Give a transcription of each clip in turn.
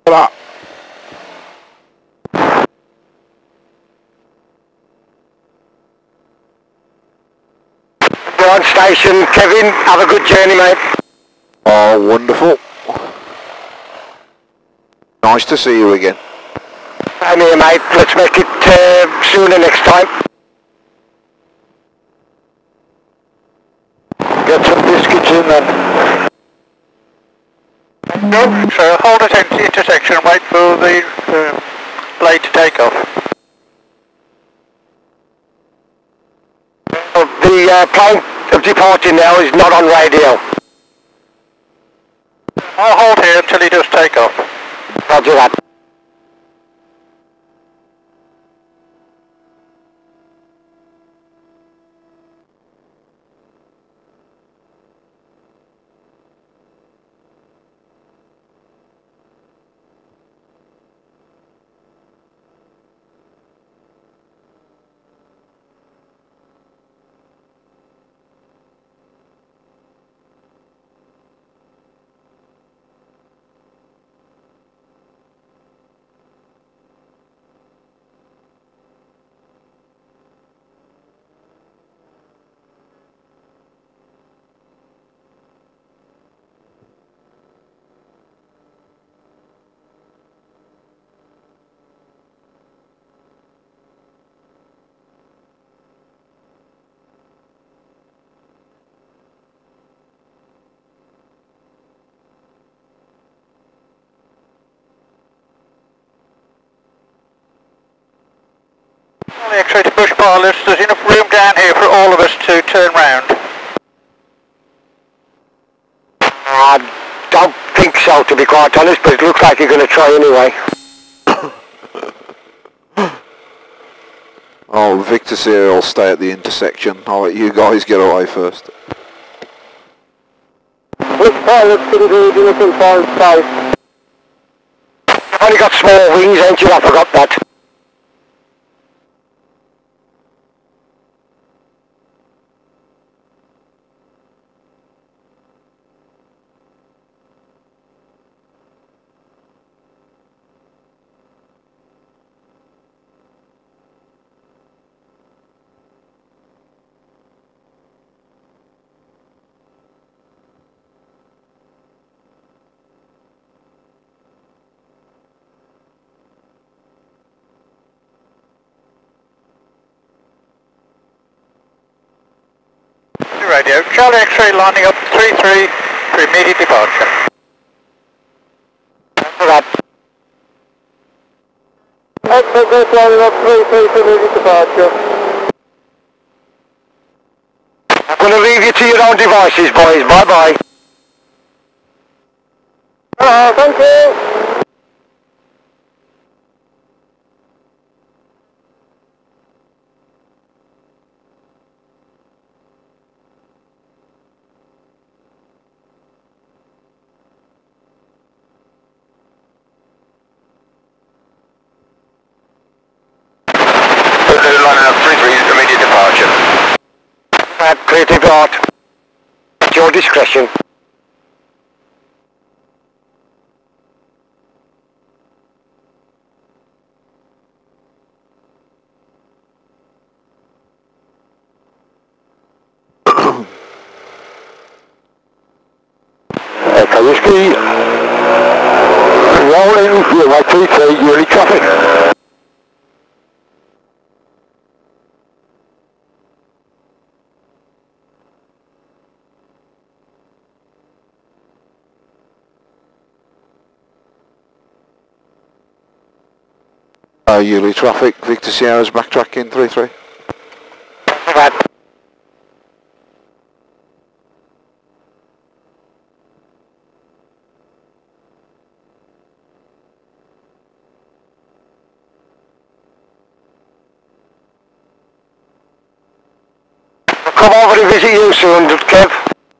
that. You're on station, Kevin. Have a good journey, mate. Oh, wonderful. Nice to see you again. I'm here, mate. Let's make it sooner next time. Get some biscuits in then. No, so hold at the intersection and wait for the blade to take off. The plane of departing now is not on radio. I'll hold here until he does take off. Roger that. The X-ray to push pilots, there's enough room down here for all of us to turn round. I don't think so, to be quite honest, but it looks like you're going to try anyway. Oh, Victor Sierra will stay at the intersection. I'll let you guys get away first. Which pilots can do the confined space? Only got small wings, ain't you? I forgot that. Radio, Charlie X-ray lining up 3-3 for immediate departure. That. X-ray lining up 3-3 for immediate departure. I'm going to leave you to your own devices, boys. Bye-bye. Thank you. Lining up 3-3 immediate departure. Clear to depart. At your discretion. Whiskey, rolling, runway 33, yearly traffic. Hughley traffic, Victor Sierra's backtracking 3-3. Right. Come over to visit you soon, Kev.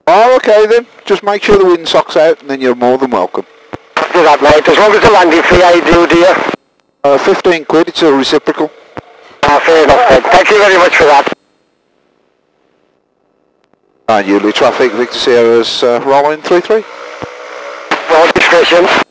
Oh, okay then. Just make sure the windsock's out and then you're more than welcome. Do that, mate. As long as the landing fee I do, dear. 15 quid, it's a reciprocal. Fair enough then. Thank you very much for that. And Hughley traffic, Victor Sierra's rolling 3-3. Your discretion.